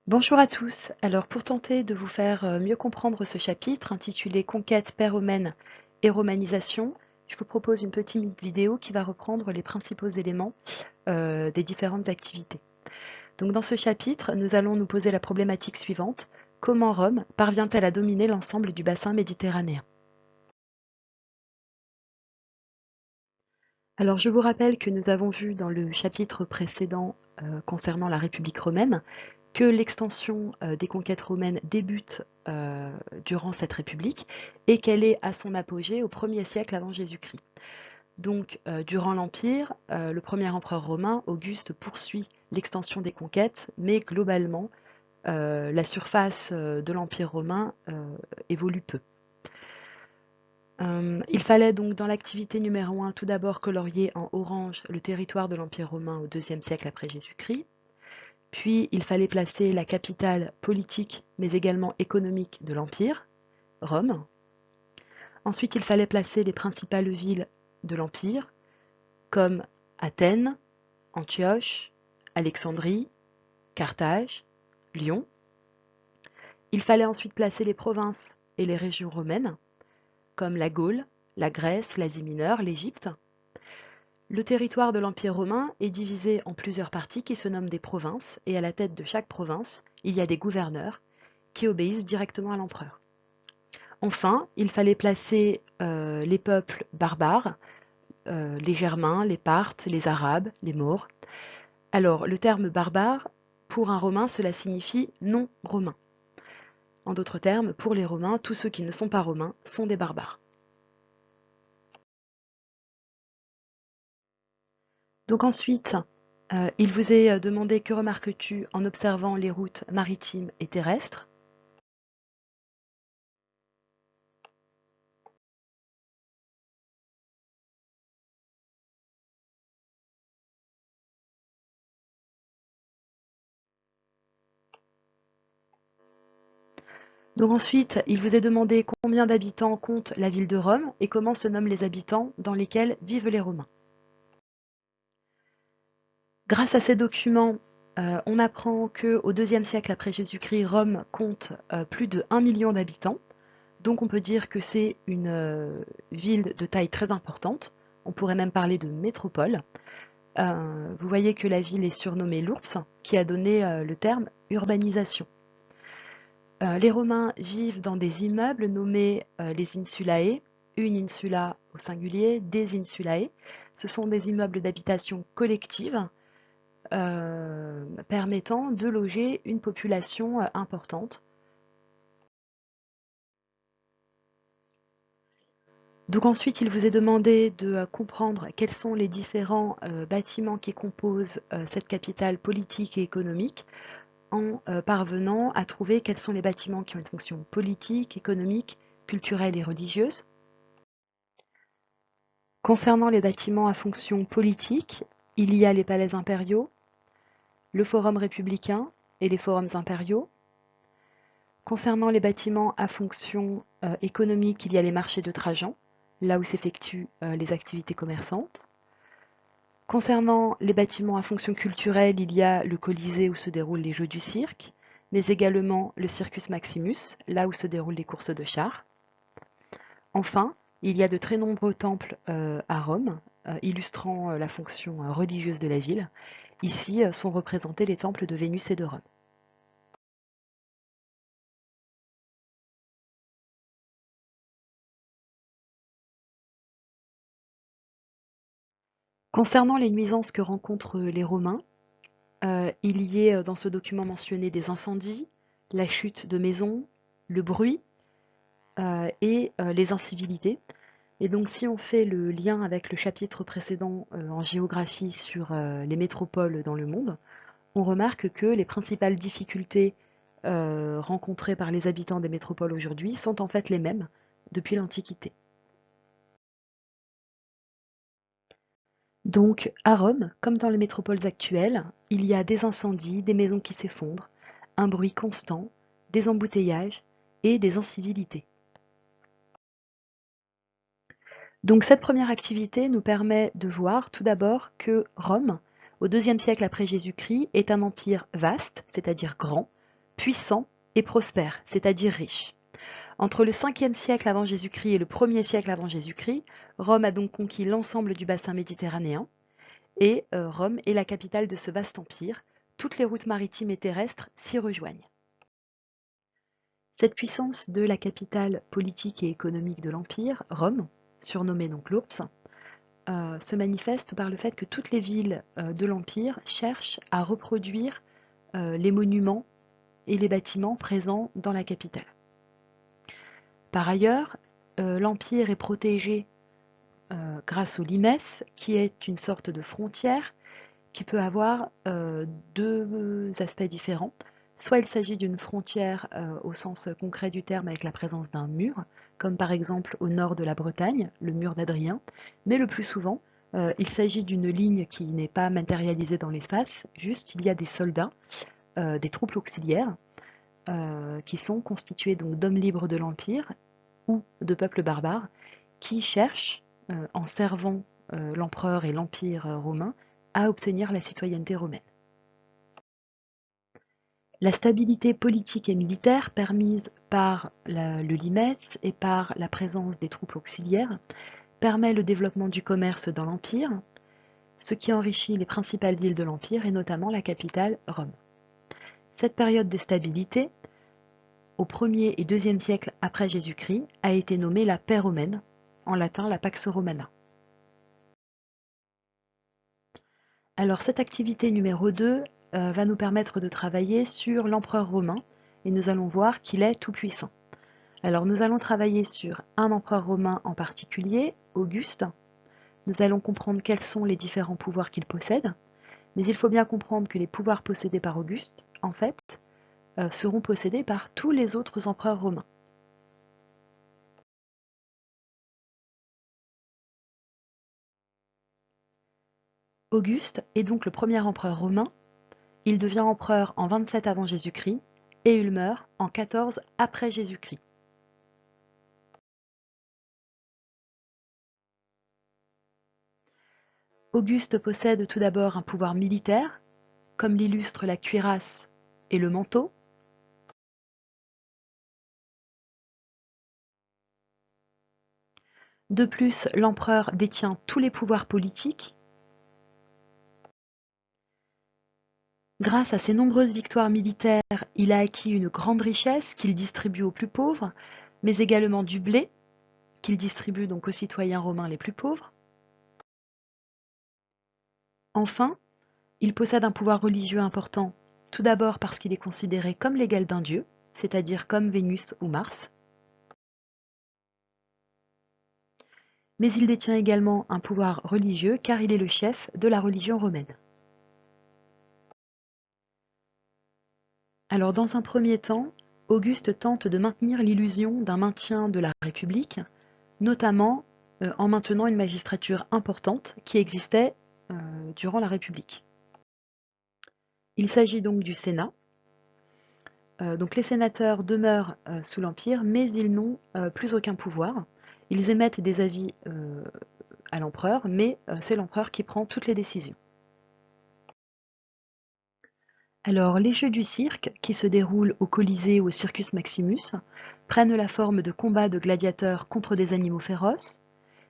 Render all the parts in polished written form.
Bonjour à tous. Alors pour tenter de vous faire mieux comprendre ce chapitre intitulé Conquête pré-romaine et romanisation, je vous propose une petite vidéo qui va reprendre les principaux éléments des différentes activités. Donc dans ce chapitre, nous allons nous poser la problématique suivante. Comment Rome parvient-elle à dominer l'ensemble du bassin méditerranéen? Alors je vous rappelle que nous avons vu dans le chapitre précédent concernant la République romaine que l'extension des conquêtes romaines débute durant cette République et qu'elle est à son apogée au 1er siècle avant Jésus-Christ. Donc durant l'Empire, le premier empereur romain, Auguste, poursuit l'extension des conquêtes, mais globalement, la surface de l'Empire romain évolue peu. Il fallait donc dans l'activité numéro 1 tout d'abord colorier en orange le territoire de l'Empire romain au IIe siècle après Jésus-Christ. Puis il fallait placer la capitale politique mais également économique de l'Empire, Rome. Ensuite il fallait placer les principales villes de l'Empire comme Athènes, Antioche, Alexandrie, Carthage, Lyon. Il fallait ensuite placer les provinces et les régions romaines comme la Gaule, la Grèce, l'Asie mineure, l'Égypte. Le territoire de l'Empire romain est divisé en plusieurs parties qui se nomment des provinces, et à la tête de chaque province, il y a des gouverneurs qui obéissent directement à l'empereur. Enfin, il fallait placer les peuples barbares, les Germains, les Parthes, les Arabes, les Maures. Alors, le terme barbare, pour un Romain, cela signifie non romain. En d'autres termes, pour les Romains, tous ceux qui ne sont pas romains sont des barbares. Donc ensuite, il vous est demandé que remarques-tu en observant les routes maritimes et terrestres. Donc ensuite, il vous est demandé combien d'habitants compte la ville de Rome et comment se nomment les habitants dans lesquels vivent les Romains. Grâce à ces documents, on apprend qu'au IIe siècle après Jésus-Christ, Rome compte plus de 1 million d'habitants. Donc on peut dire que c'est une ville de taille très importante. On pourrait même parler de métropole. Vous voyez que la ville est surnommée l'Ours, qui a donné le terme urbanisation. Les Romains vivent dans des immeubles nommés les insulae, une insula au singulier, des insulae. Ce sont des immeubles d'habitation collective permettant de loger une population importante. Donc ensuite, il vous est demandé de comprendre quels sont les différents bâtiments qui composent cette capitale politique et économique en parvenant à trouver quels sont les bâtiments qui ont une fonction politique, économique, culturelle et religieuse. Concernant les bâtiments à fonction politique, il y a les palais impériaux, le forum républicain et les forums impériaux. Concernant les bâtiments à fonction économique, il y a les marchés de Trajan, là où s'effectuent les activités commerçantes. Concernant les bâtiments à fonction culturelle, il y a le Colisée où se déroulent les jeux du cirque, mais également le Circus Maximus, là où se déroulent les courses de chars. Enfin, il y a de très nombreux temples à Rome, illustrant la fonction religieuse de la ville. Ici sont représentés les temples de Vénus et de Rome. Concernant les nuisances que rencontrent les Romains, il y est dans ce document mentionné des incendies, la chute de maisons, le bruit et les incivilités. Et donc si on fait le lien avec le chapitre précédent en géographie sur les métropoles dans le monde, on remarque que les principales difficultés rencontrées par les habitants des métropoles aujourd'hui sont en fait les mêmes depuis l'Antiquité. Donc à Rome, comme dans les métropoles actuelles, il y a des incendies, des maisons qui s'effondrent, un bruit constant, des embouteillages et des incivilités. Donc cette première activité nous permet de voir tout d'abord que Rome, au IIe siècle après Jésus-Christ, est un empire vaste, c'est-à-dire grand, puissant et prospère, c'est-à-dire riche. Entre le 5e siècle avant Jésus-Christ et le 1er siècle avant Jésus-Christ, Rome a donc conquis l'ensemble du bassin méditerranéen et Rome est la capitale de ce vaste empire. Toutes les routes maritimes et terrestres s'y rejoignent. Cette puissance de la capitale politique et économique de l'empire, Rome, surnommée donc l'URBS, se manifeste par le fait que toutes les villes de l'empire cherchent à reproduire les monuments et les bâtiments présents dans la capitale. Par ailleurs, l'empire est protégé grâce au limes, qui est une sorte de frontière qui peut avoir deux aspects différents. Soit il s'agit d'une frontière au sens concret du terme avec la présence d'un mur, comme par exemple au nord de la Bretagne, le mur d'Adrien, mais le plus souvent, il s'agit d'une ligne qui n'est pas matérialisée dans l'espace, juste il y a des soldats, des troupes auxiliaires, qui sont constituées donc d'hommes libres de l'Empire ou de peuples barbares, qui cherchent, en servant l'empereur et l'Empire romain, à obtenir la citoyenneté romaine. La stabilité politique et militaire permise par le limes et par la présence des troupes auxiliaires permet le développement du commerce dans l'Empire, ce qui enrichit les principales villes de l'Empire et notamment la capitale Rome. Cette période de stabilité, au 1er et 2e siècle après Jésus-Christ, a été nommée la paix romaine, en latin la Pax Romana. Alors cette activité numéro 2 va nous permettre de travailler sur l'empereur romain et nous allons voir qu'il est tout-puissant. Alors nous allons travailler sur un empereur romain en particulier, Auguste. Nous allons comprendre quels sont les différents pouvoirs qu'il possède, mais il faut bien comprendre que les pouvoirs possédés par Auguste, en fait, seront possédés par tous les autres empereurs romains. Auguste est donc le premier empereur romain. Il devient empereur en 27 avant Jésus-Christ et il meurt en 14 après Jésus-Christ. Auguste possède tout d'abord un pouvoir militaire, comme l'illustrent la cuirasse et le manteau. De plus, l'empereur détient tous les pouvoirs politiques. Grâce à ses nombreuses victoires militaires, il a acquis une grande richesse qu'il distribue aux plus pauvres, mais également du blé, qu'il distribue donc aux citoyens romains les plus pauvres. Enfin, il possède un pouvoir religieux important, tout d'abord parce qu'il est considéré comme l'égal d'un dieu, c'est-à-dire comme Vénus ou Mars. Mais il détient également un pouvoir religieux car il est le chef de la religion romaine. Alors dans un premier temps, Auguste tente de maintenir l'illusion d'un maintien de la République, notamment en maintenant une magistrature importante qui existait durant la République. Il s'agit donc du Sénat. Donc les sénateurs demeurent sous l'Empire, mais ils n'ont plus aucun pouvoir. Ils émettent des avis à l'empereur, mais c'est l'empereur qui prend toutes les décisions. Alors, les jeux du cirque, qui se déroulent au Colisée ou au Circus Maximus, prennent la forme de combats de gladiateurs contre des animaux féroces,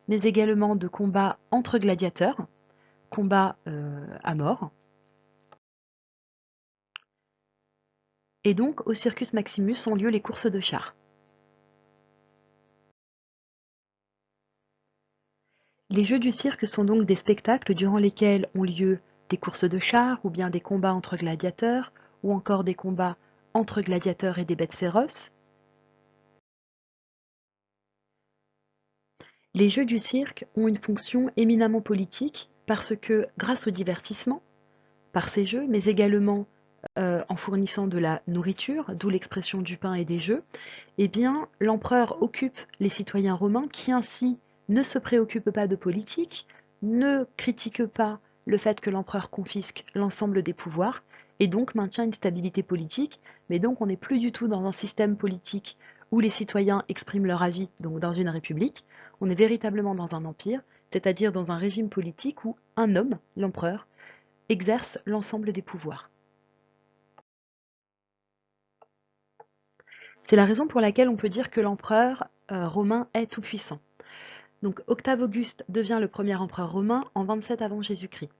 mais également de combats entre gladiateurs, combats à mort. Et donc, au Circus Maximus ont lieu les courses de chars. Les jeux du cirque sont donc des spectacles durant lesquels ont lieu des courses de chars ou bien des combats entre gladiateurs ou encore des combats entre gladiateurs et des bêtes féroces. Les jeux du cirque ont une fonction éminemment politique parce que, grâce au divertissement, par ces jeux, mais également en fournissant de la nourriture, d'où l'expression du pain et des jeux, eh bien, l'empereur occupe les citoyens romains qui ainsi ne se préoccupent pas de politique, ne critiquent pas le fait que l'empereur confisque l'ensemble des pouvoirs et donc maintient une stabilité politique, mais donc on n'est plus du tout dans un système politique où les citoyens expriment leur avis, donc dans une république, on est véritablement dans un empire, c'est-à-dire dans un régime politique où un homme, l'empereur, exerce l'ensemble des pouvoirs. C'est la raison pour laquelle on peut dire que l'empereur romain est tout-puissant. Donc Octave Auguste devient le premier empereur romain en 27 avant Jésus-Christ.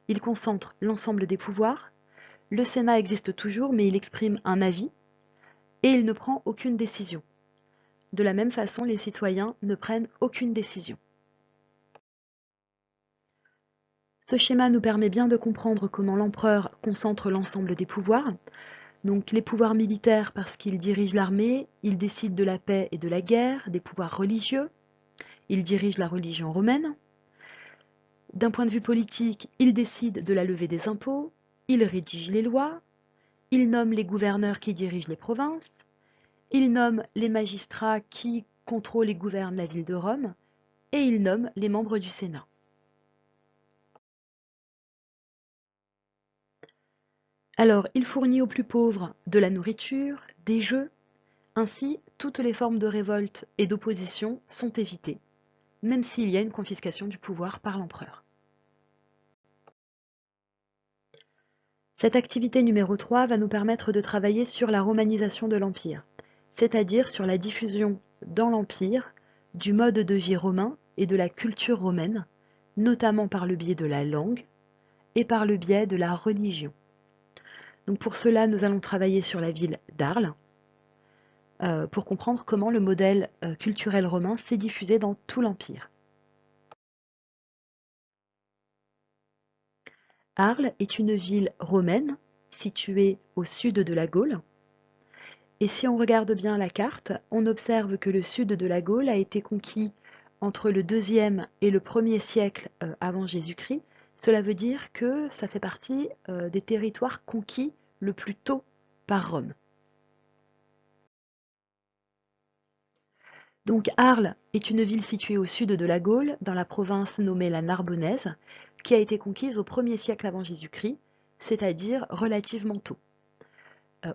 Il concentre l'ensemble des pouvoirs, le Sénat existe toujours mais il exprime un avis et il ne prend aucune décision. De la même façon, les citoyens ne prennent aucune décision. Ce schéma nous permet bien de comprendre comment l'empereur concentre l'ensemble des pouvoirs. Donc les pouvoirs militaires parce qu'il dirige l'armée, il décide de la paix et de la guerre, des pouvoirs religieux, il dirige la religion romaine. D'un point de vue politique, il décide de la levée des impôts, il rédige les lois, il nomme les gouverneurs qui dirigent les provinces, il nomme les magistrats qui contrôlent et gouvernent la ville de Rome, et il nomme les membres du Sénat. Alors, il fournit aux plus pauvres de la nourriture, des jeux, ainsi toutes les formes de révolte et d'opposition sont évitées, même s'il y a une confiscation du pouvoir par l'empereur. Cette activité numéro 3 va nous permettre de travailler sur la romanisation de l'Empire, c'est-à-dire sur la diffusion dans l'Empire du mode de vie romain et de la culture romaine, notamment par le biais de la langue et par le biais de la religion. Donc pour cela, nous allons travailler sur la ville d'Arles pour comprendre comment le modèle culturel romain s'est diffusé dans tout l'Empire. Arles est une ville romaine située au sud de la Gaule. Et si on regarde bien la carte, on observe que le sud de la Gaule a été conquis entre le 2e et le 1er siècle avant Jésus-Christ. Cela veut dire que ça fait partie des territoires conquis le plus tôt par Rome. Donc Arles est une ville située au sud de la Gaule, dans la province nommée la Narbonnaise, qui a été conquise au 1er siècle avant Jésus-Christ, c'est-à-dire relativement tôt.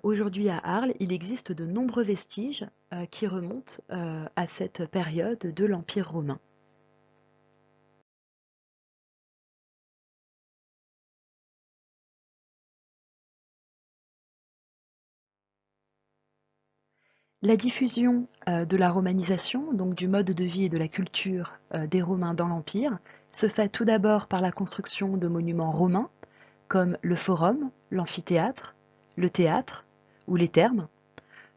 Aujourd'hui à Arles, il existe de nombreux vestiges qui remontent à cette période de l'Empire romain. La diffusion de la romanisation, donc du mode de vie et de la culture des Romains dans l'Empire, se fait tout d'abord par la construction de monuments romains, comme le forum, l'amphithéâtre, le théâtre ou les thermes.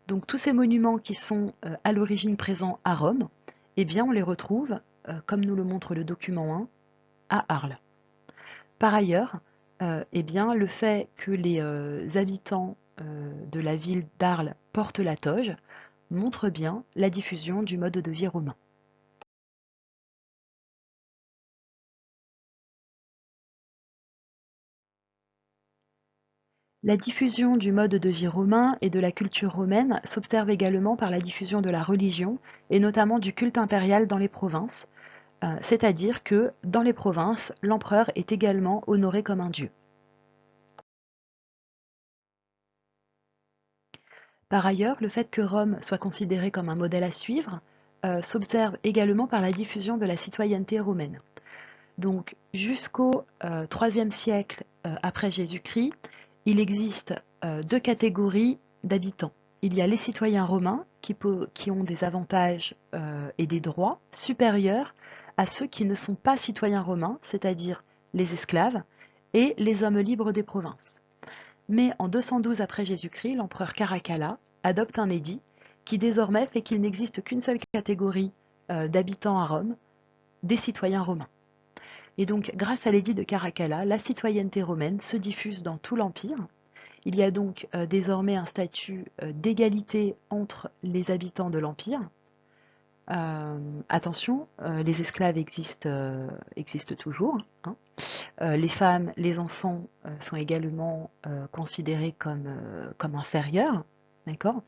Donc tous ces monuments qui sont à l'origine présents à Rome, eh bien on les retrouve, comme nous le montre le document 1, à Arles. Par ailleurs, eh bien, le fait que les habitants de la ville d'Arles portent la toge montre bien la diffusion du mode de vie romain. La diffusion du mode de vie romain et de la culture romaine s'observe également par la diffusion de la religion et notamment du culte impérial dans les provinces, c'est-à-dire que dans les provinces, l'empereur est également honoré comme un dieu. Par ailleurs, le fait que Rome soit considérée comme un modèle à suivre s'observe également par la diffusion de la citoyenneté romaine. Donc jusqu'au IIIe siècle après Jésus-Christ, il existe deux catégories d'habitants. Il y a les citoyens romains qui ont des avantages et des droits supérieurs à ceux qui ne sont pas citoyens romains, c'est-à-dire les esclaves et les hommes libres des provinces. Mais en 212 après Jésus-Christ, l'empereur Caracalla adopte un édit qui désormais fait qu'il n'existe qu'une seule catégorie d'habitants à Rome, des citoyens romains. Et donc, grâce à l'édit de Caracalla, la citoyenneté romaine se diffuse dans tout l'Empire. Il y a donc désormais un statut d'égalité entre les habitants de l'Empire. Attention, les esclaves existent toujours. Hein. Les femmes, les enfants sont également considérés comme inférieurs. D'accord ?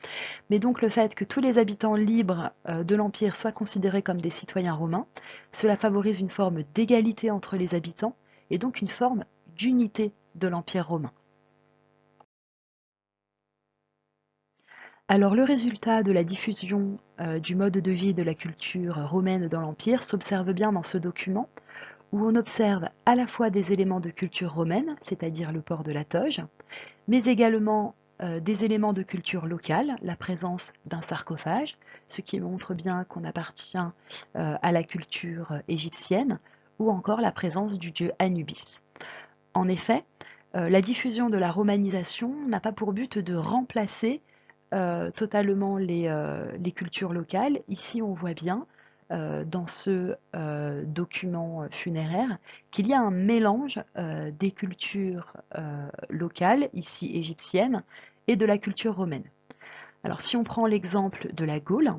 Mais donc le fait que tous les habitants libres de l'Empire soient considérés comme des citoyens romains, cela favorise une forme d'égalité entre les habitants et donc une forme d'unité de l'Empire romain. Alors le résultat de la diffusion du mode de vie et de la culture romaine dans l'Empire s'observe bien dans ce document où on observe à la fois des éléments de culture romaine, c'est-à-dire le port de la toge, mais également des éléments de culture locale, la présence d'un sarcophage, ce qui montre bien qu'on appartient à la culture égyptienne, ou encore la présence du dieu Anubis. En effet, la diffusion de la romanisation n'a pas pour but de remplacer totalement les cultures locales. Ici, on voit bien dans ce document funéraire qu'il y a un mélange des cultures locales, ici égyptiennes, et de la culture romaine. Alors si on prend l'exemple de la Gaule,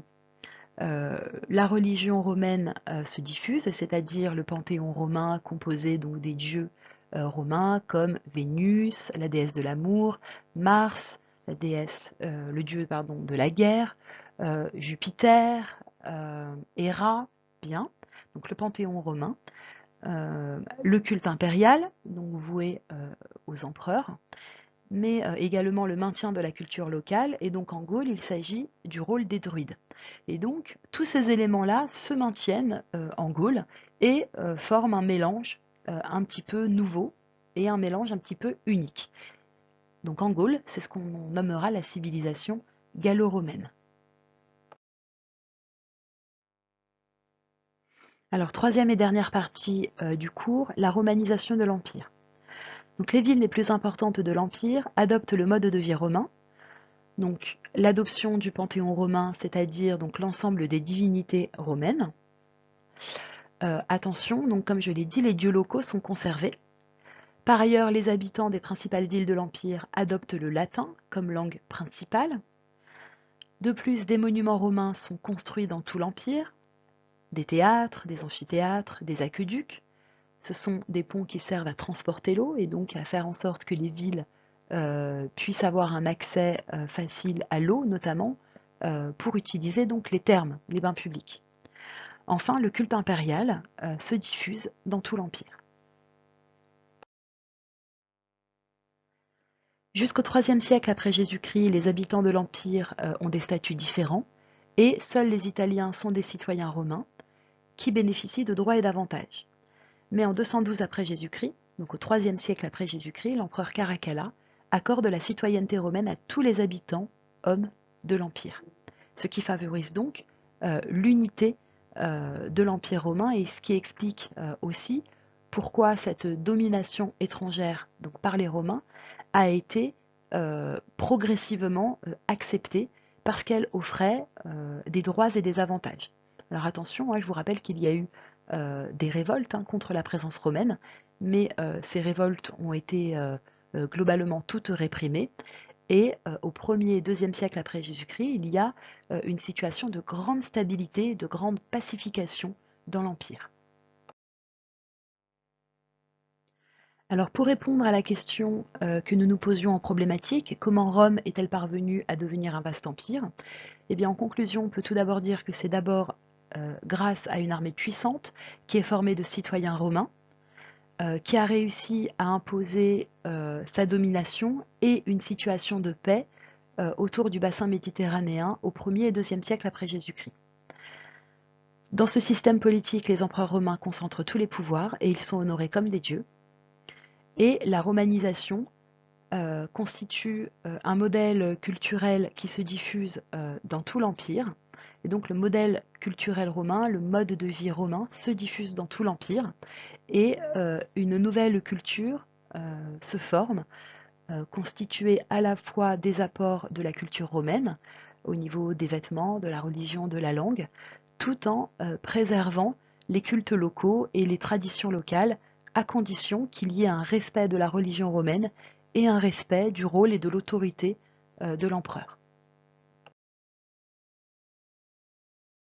la religion romaine se diffuse, c'est-à-dire le panthéon romain composé donc des dieux romains comme Vénus, la déesse de l'amour, Mars, la déesse, le dieu pardon, de la guerre, Jupiter, Héra, bien, donc le panthéon romain, le culte impérial, donc voué aux empereurs, mais également le maintien de la culture locale, et donc en Gaule, il s'agit du rôle des druides. Et donc, tous ces éléments-là se maintiennent en Gaule et forment un mélange un petit peu nouveau et un mélange un petit peu unique. Donc en Gaule, c'est ce qu'on nommera la civilisation gallo-romaine. Alors, troisième et dernière partie du cours, la romanisation de l'Empire. Donc les villes les plus importantes de l'Empire adoptent le mode de vie romain. Donc l'adoption du panthéon romain, c'est-à-dire donc l'ensemble des divinités romaines. Attention, donc comme je l'ai dit, les dieux locaux sont conservés. Par ailleurs, les habitants des principales villes de l'Empire adoptent le latin comme langue principale. De plus, des monuments romains sont construits dans tout l'Empire, des théâtres, des amphithéâtres, des aqueducs. Ce sont des ponts qui servent à transporter l'eau et donc à faire en sorte que les villes puissent avoir un accès facile à l'eau, notamment pour utiliser donc les thermes, les bains publics. Enfin, le culte impérial se diffuse dans tout l'Empire. Jusqu'au IIIe siècle après Jésus-Christ, les habitants de l'Empire ont des statuts différents et seuls les Italiens sont des citoyens romains qui bénéficient de droits et d'avantages. Mais en 212 après Jésus-Christ, donc au IIIe siècle après Jésus-Christ, l'empereur Caracalla accorde la citoyenneté romaine à tous les habitants, hommes, de l'Empire. Ce qui favorise donc l'unité de l'Empire romain et ce qui explique aussi pourquoi cette domination étrangère donc par les Romains a été progressivement acceptée parce qu'elle offrait des droits et des avantages. Alors attention, je vous rappelle qu'il y a eu des révoltes contre la présence romaine, mais ces révoltes ont été globalement toutes réprimées. Et au 1er et 2e siècle après Jésus-Christ, il y a une situation de grande stabilité, de grande pacification dans l'Empire. Alors pour répondre à la question que nous nous posions en problématique, comment Rome est-elle parvenue à devenir un vaste empire? Eh bien en conclusion, on peut tout d'abord dire que c'est d'abord grâce à une armée puissante qui est formée de citoyens romains, qui a réussi à imposer sa domination et une situation de paix autour du bassin méditerranéen au 1er et 2e siècle après Jésus-Christ. Dans ce système politique, les empereurs romains concentrent tous les pouvoirs et ils sont honorés comme des dieux. Et la romanisation constitue un modèle culturel qui se diffuse dans tout l'Empire. Et donc le modèle culturel romain, le mode de vie romain se diffuse dans tout l'Empire. Et une nouvelle culture se forme, constituée à la fois des apports de la culture romaine, au niveau des vêtements, de la religion, de la langue, tout en préservant les cultes locaux et les traditions locales, à condition qu'il y ait un respect de la religion romaine et un respect du rôle et de l'autorité de l'empereur.